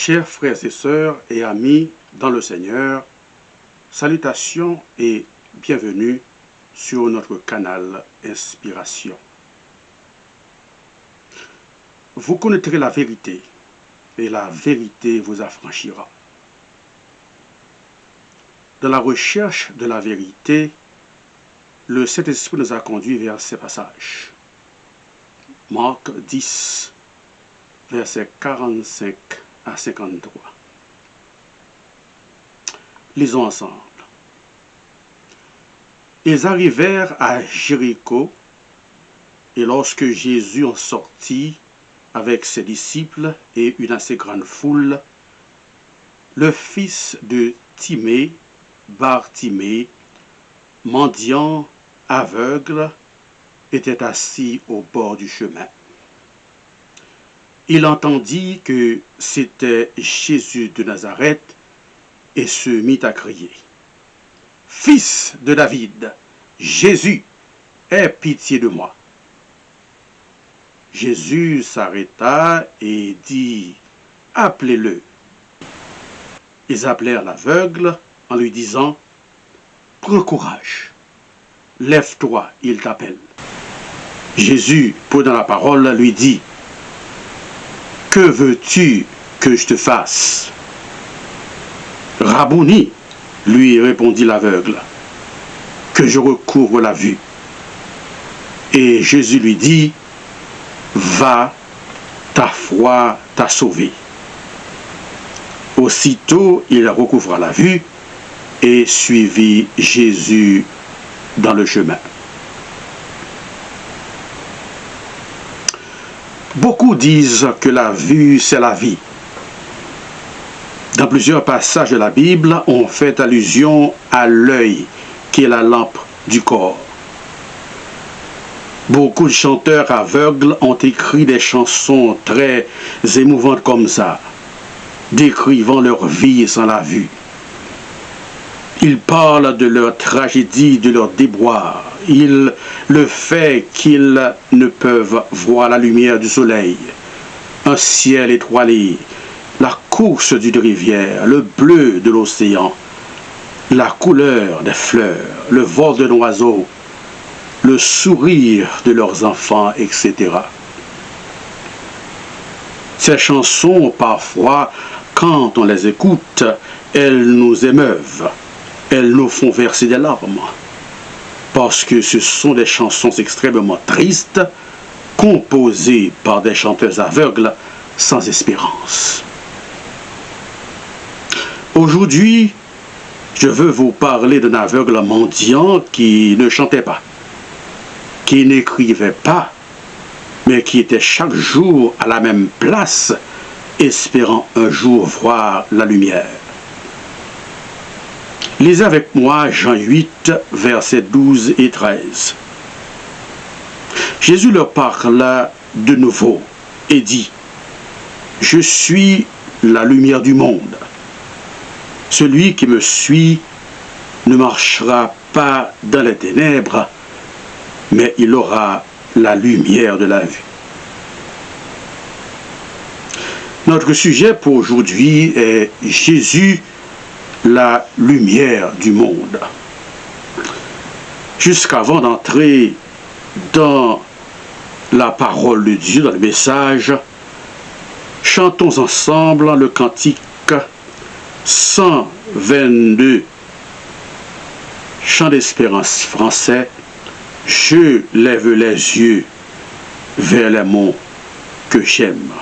Chers frères et sœurs et amis dans le Seigneur, salutations et bienvenue sur notre canal Inspiration. Vous connaîtrez la vérité et la vérité vous affranchira. Dans la recherche de la vérité, le Saint-Esprit nous a conduits vers ces passages. Marc 10, versets 45 à 53. Lisons ensemble. Ils arrivèrent à Jéricho, et lorsque Jésus en sortit avec ses disciples et une assez grande foule, le fils de Timée, Bartimée, mendiant aveugle, était assis au bord du chemin. Il entendit que c'était Jésus de Nazareth et se mit à crier: « Fils de David, Jésus, aie pitié de moi. » Jésus s'arrêta et dit: « Appelez-le. » Ils appelèrent l'aveugle en lui disant: « Prends courage, lève-toi, il t'appelle. » Jésus, prenant la parole, lui dit: « Que veux-tu que je te fasse? » « Rabouni, lui répondit l'aveugle, « que je recouvre la vue. » Et Jésus lui dit: « Va, ta foi t'a sauvé. » Aussitôt, il recouvra la vue et suivit Jésus dans le chemin. Beaucoup disent que la vue, c'est la vie. Dans plusieurs passages de la Bible, on fait allusion à l'œil, qui est la lampe du corps. Beaucoup de chanteurs aveugles ont écrit des chansons très émouvantes comme ça, décrivant leur vie sans la vue. Ils parlent de leur tragédie, de leur déboire, le fait qu'ils ne peuvent voir la lumière du soleil, un ciel étoilé, la course d'une rivière, le bleu de l'océan, la couleur des fleurs, le vol d'un oiseau, le sourire de leurs enfants, etc. Ces chansons, parfois, quand on les écoute, elles nous émeuvent, elles nous font verser des larmes, parce que ce sont des chansons extrêmement tristes, composées par des chanteurs aveugles sans espérance. Aujourd'hui, je veux vous parler d'un aveugle mendiant qui ne chantait pas, qui n'écrivait pas, mais qui était chaque jour à la même place, espérant un jour voir la lumière. Lisez avec moi Jean 8, versets 12 et 13. Jésus leur parla de nouveau et dit: « Je suis la lumière du monde. Celui qui me suit ne marchera pas dans les ténèbres, mais il aura la lumière de la vue. » Notre sujet pour aujourd'hui est Jésus, la lumière du monde. Jusqu'avant d'entrer dans la parole de Dieu, dans le message, chantons ensemble le cantique 122, chant d'espérance français. Je lève les yeux vers les monts que j'aime.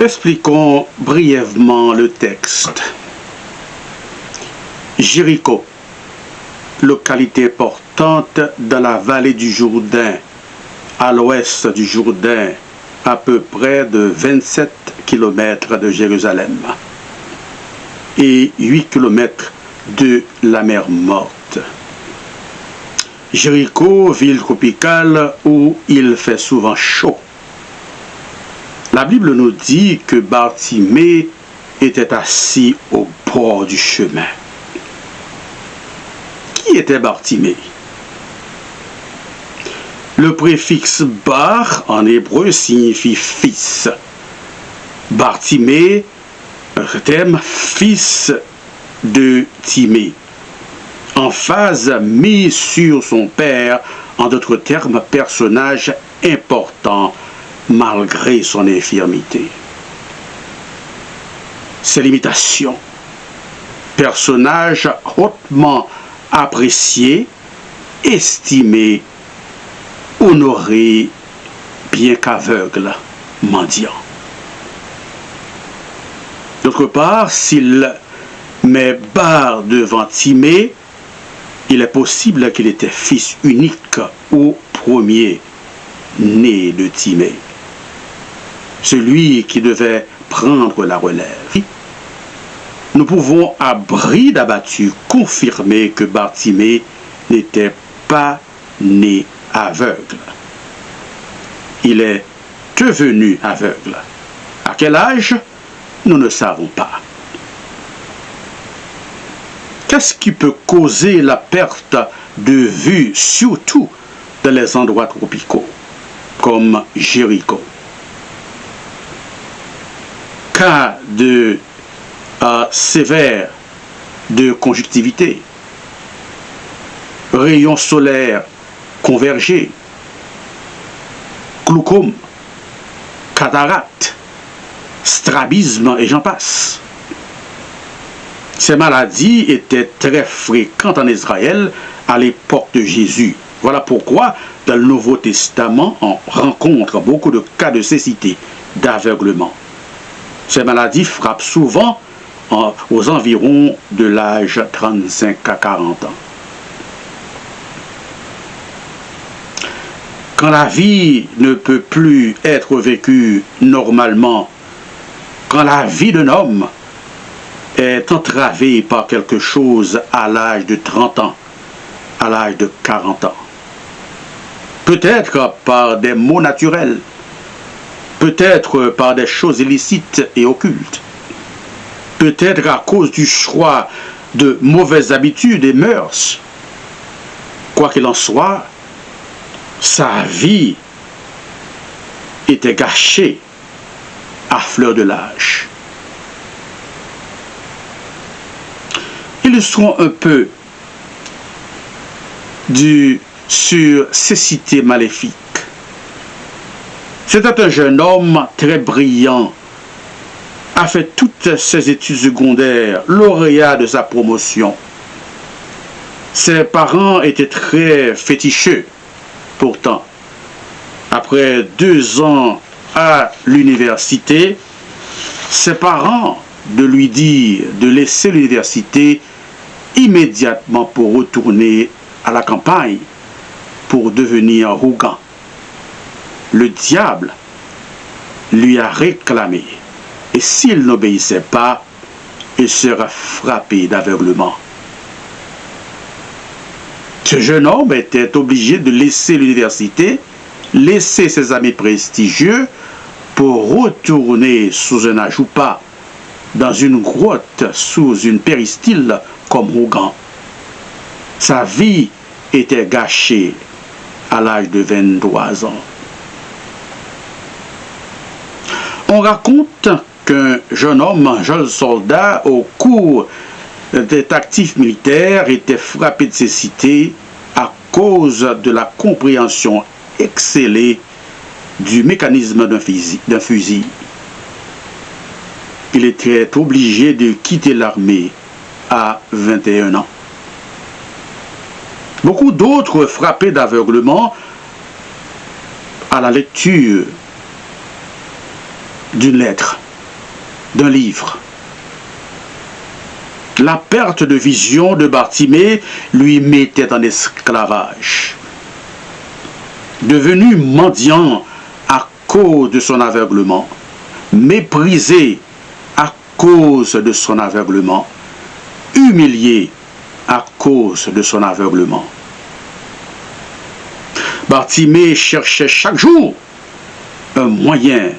Expliquons brièvement le texte. Jéricho, localité importante dans la vallée du Jourdain, à l'ouest du Jourdain, à peu près de 27 km de Jérusalem et 8 km de la mer Morte. Jéricho, ville tropicale où il fait souvent chaud. La Bible nous dit que Bartimée était assis au bord du chemin. Qui était Bartimée? Le préfixe bar en hébreu signifie fils. Bartimée, terme fils de Timée, en phase mis sur son père, en d'autres termes, personnage important malgré son infirmité. Ses limitations, personnage hautement apprécié, estimé, honoré, bien qu'aveugle, mendiant. D'autre part, s'il met bar devant Timée, il est possible qu'il était fils unique ou premier né de Timée, celui qui devait prendre la relève. Nous pouvons à bride abattue confirmer que Bartimée n'était pas né aveugle. Il est devenu aveugle. À quel âge? Nous ne savons pas. Qu'est-ce qui peut causer la perte de vue, surtout dans les endroits tropicaux, comme Jéricho? Cas de sévère de conjonctivité, rayons solaires convergés, glaucome, cataracte, strabisme et j'en passe. Ces maladies étaient très fréquentes en Israël à l'époque de Jésus. Voilà pourquoi dans le Nouveau Testament on rencontre beaucoup de cas de cécité, d'aveuglement. Ces maladies frappent souvent aux environs de l'âge 35 à 40 ans. Quand la vie ne peut plus être vécue normalement, quand la vie d'un homme est entravée par quelque chose à l'âge de 30 ans, à l'âge de 40 ans, peut-être par des maux naturels, peut-être par des choses illicites et occultes, peut-être à cause du choix de mauvaises habitudes et mœurs. Quoi qu'il en soit, sa vie était gâchée à fleur de l'âge. Illustrons un peu sur cécité maléfique. C'était un jeune homme très brillant, a fait toutes ses études secondaires, lauréat de sa promotion. Ses parents étaient très féticheux. Pourtant, après 2 ans à l'université, ses parents de lui dire de laisser l'université immédiatement pour retourner à la campagne pour devenir rougan. Le diable lui a réclamé, et s'il n'obéissait pas, il sera frappé d'aveuglement. Ce jeune homme était obligé de laisser l'université, laisser ses amis prestigieux pour retourner sous un ajoupa, dans une grotte, sous une péristyle comme rougan. Sa vie était gâchée à l'âge de 23 ans. On raconte qu'un jeune homme, un jeune soldat, au cours des tactiques militaires, était frappé de cécité à cause de la compréhension excellée du mécanisme d'un fusil. Il était obligé de quitter l'armée à 21 ans. Beaucoup d'autres frappés d'aveuglement à la lecture d'une lettre d'un livre. La perte de vision de Bartimée lui mettait en esclavage. Devenu mendiant à cause de son aveuglement, méprisé à cause de son aveuglement, humilié à cause de son aveuglement. Bartimée cherchait chaque jour un moyen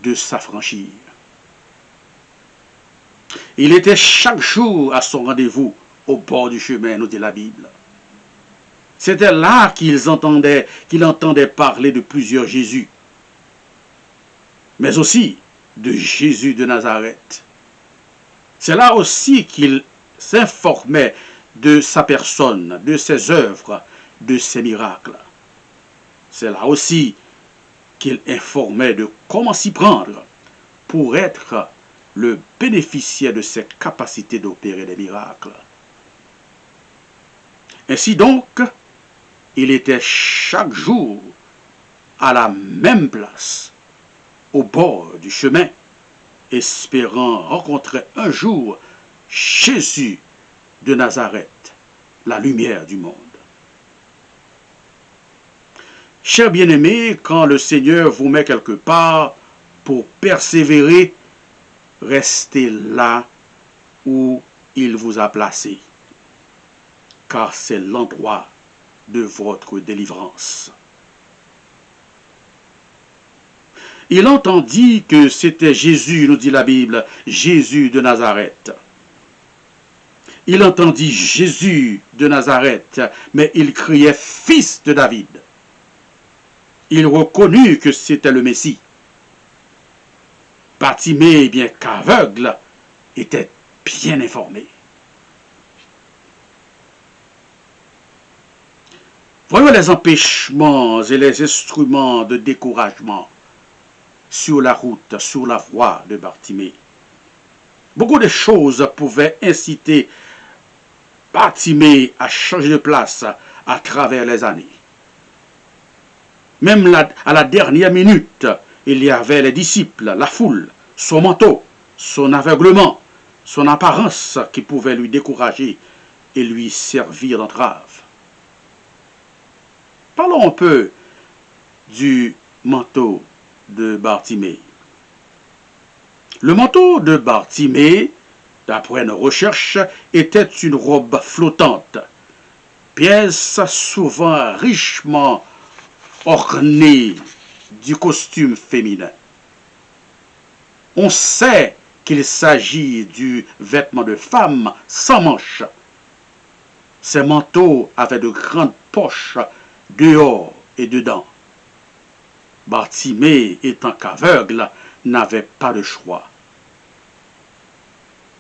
de s'affranchir. Il était chaque jour à son rendez-vous au bord du chemin, nous dit la Bible. C'était là qu'il entendait parler de plusieurs Jésus, mais aussi de Jésus de Nazareth. C'est là aussi qu'il s'informait de sa personne, de ses œuvres, de ses miracles. C'est là aussi qu'il informait de comment s'y prendre pour être le bénéficiaire de ses capacités d'opérer des miracles. Ainsi donc, il était chaque jour à la même place, au bord du chemin, espérant rencontrer un jour Jésus de Nazareth, la lumière du monde. Chers bien-aimés, quand le Seigneur vous met quelque part pour persévérer, restez là où il vous a placé, car c'est l'endroit de votre délivrance. Il entendit que c'était Jésus, nous dit la Bible, Jésus de Nazareth. Il entendit Jésus de Nazareth, mais il criait Fils de David. Il reconnut que c'était le Messie. Bartimée, bien qu'aveugle, était bien informé. Voyons les empêchements et les instruments de découragement sur la route, sur la voie de Bartimée. Beaucoup de choses pouvaient inciter Bartimée à changer de place à travers les années. Même à la dernière minute, il y avait les disciples, la foule, son manteau, son aveuglement, son apparence qui pouvaient lui décourager et lui servir d'entrave. Parlons un peu du manteau de Bartimée. Le manteau de Bartimée, d'après nos recherches, était une robe flottante, pièce souvent richement ornée du costume féminin. On sait qu'il s'agit du vêtement de femme sans manches. Ces manteaux avaient de grandes poches dehors et dedans. Bartimée, étant qu'aveugle, n'avait pas de choix,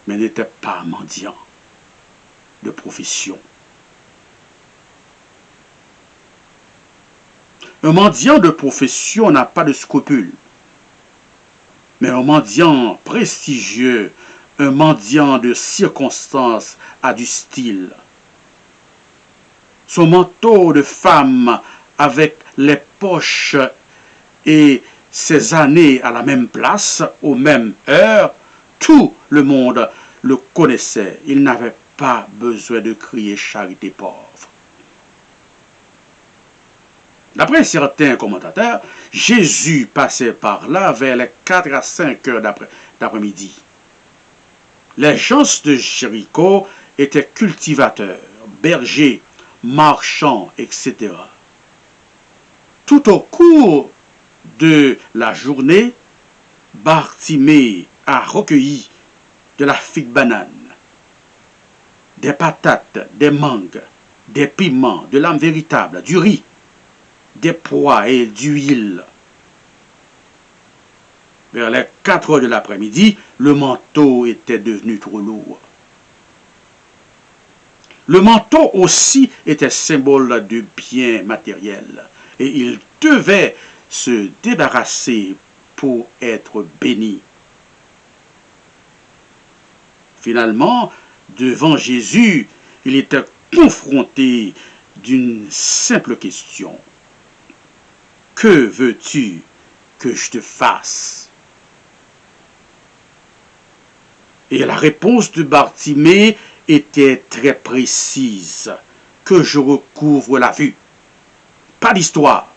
mais n'était pas mendiant de profession. Un mendiant de profession n'a pas de scrupules, mais un mendiant prestigieux, un mendiant de circonstance a du style. Son manteau de femme avec les poches et ses années à la même place, aux mêmes heures, tout le monde le connaissait. Il n'avait pas besoin de crier charité pauvre. D'après certains commentateurs, Jésus passait par là vers les 4 à 5 heures d'après-midi. Les gens de Jéricho étaient cultivateurs, bergers, marchands, etc. Tout au cours de la journée, Bartimée a recueilli de la figue banane, des patates, des mangues, des piments, de l'âme véritable, du riz, des pois et d'huile. Vers les 4 heures de l'après-midi, le manteau était devenu trop lourd. Le manteau aussi était symbole de bien matériel et il devait se débarrasser pour être béni. Finalement, devant Jésus, il était confronté d'une simple question. Que veux-tu que je te fasse? Et la réponse de Bartimée était très précise, que je recouvre la vue. Pas d'histoire,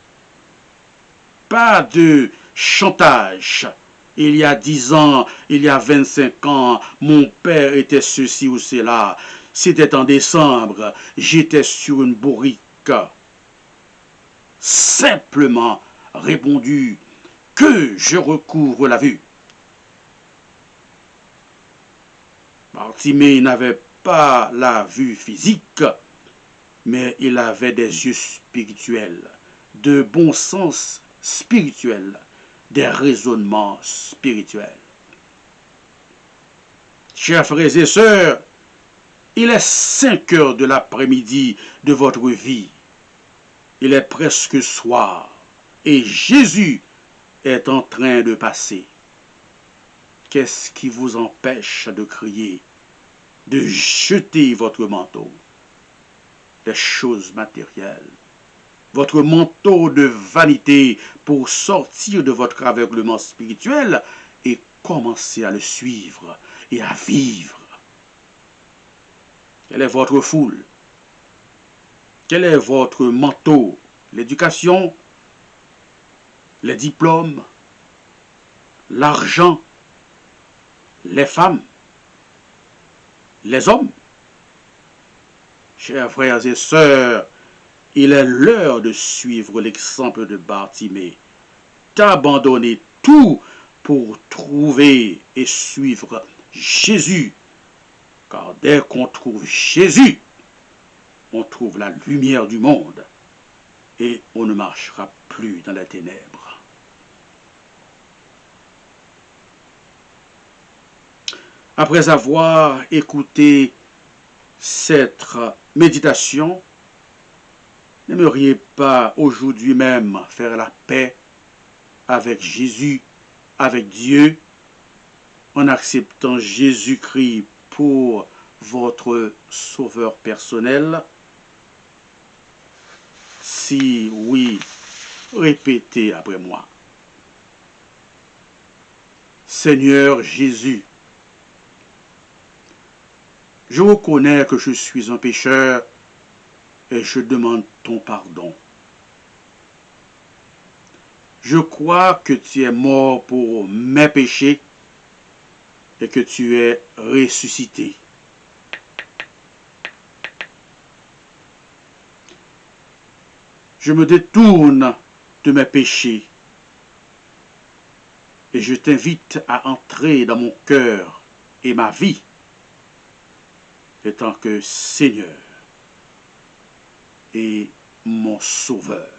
pas de chantage. Il y a 10 ans, il y a 25 ans, mon père était ceci ou cela. C'était en décembre, j'étais sur une bourrique. Simplement répondu que je recouvre la vue. Bartimée n'avait pas la vue physique, mais il avait des yeux spirituels, de bon sens spirituel, des raisonnements spirituels. Chers frères et sœurs, il est 5 heures de l'après-midi de votre vie. Il est presque soir et Jésus est en train de passer. Qu'est-ce qui vous empêche de crier, de jeter votre manteau? Les choses matérielles, votre manteau de vanité pour sortir de votre aveuglement spirituel et commencer à le suivre et à vivre. Quelle est votre foule? Quel est votre manteau? L'éducation, les diplômes, l'argent, les femmes, les hommes? Chers frères et sœurs, il est l'heure de suivre l'exemple de Bartimée, d'abandonner tout pour trouver et suivre Jésus. Car dès qu'on trouve Jésus, on trouve la lumière du monde et on ne marchera plus dans les ténèbres. Après avoir écouté cette méditation, n'aimeriez pas aujourd'hui même faire la paix avec Jésus, avec Dieu, en acceptant Jésus-Christ pour votre sauveur personnel? Si oui, répétez après moi. Seigneur Jésus, je reconnais que je suis un pécheur et je demande ton pardon. Je crois que tu es mort pour mes péchés et que tu es ressuscité. Je me détourne de mes péchés et je t'invite à entrer dans mon cœur et ma vie en tant que Seigneur et mon Sauveur.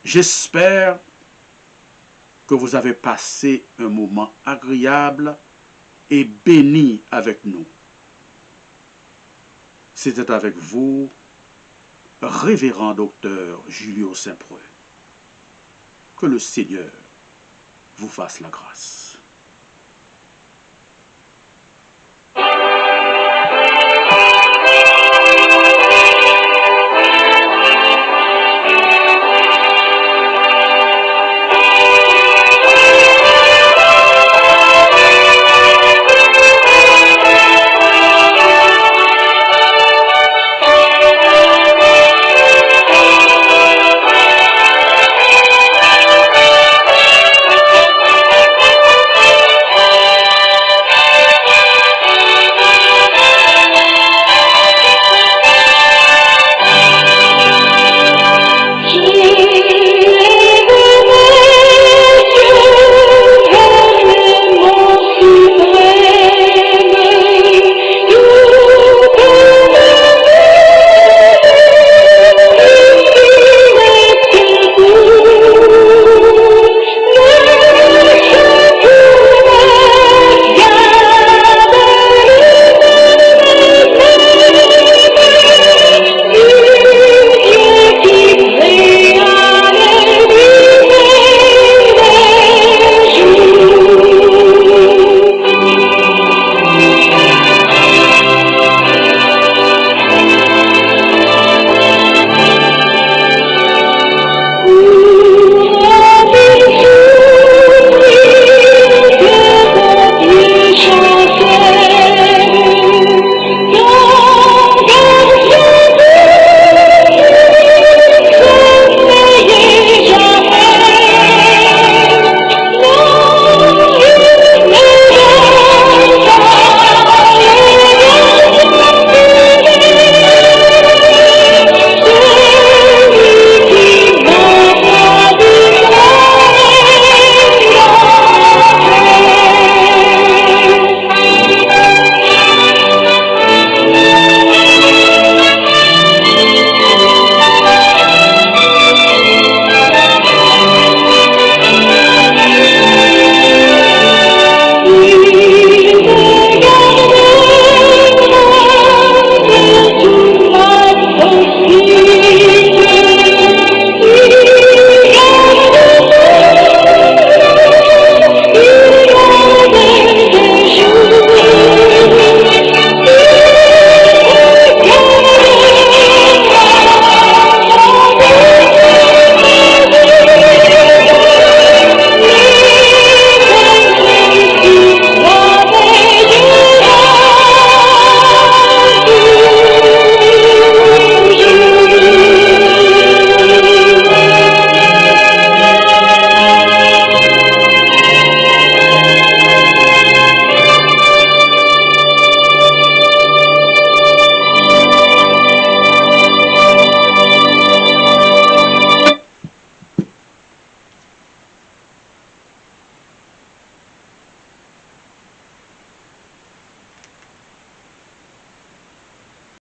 J'espère que vous avez passé un moment agréable et béni avec nous. C'était avec vous, révérend docteur Julio Saint-Preux. Que le Seigneur vous fasse la grâce.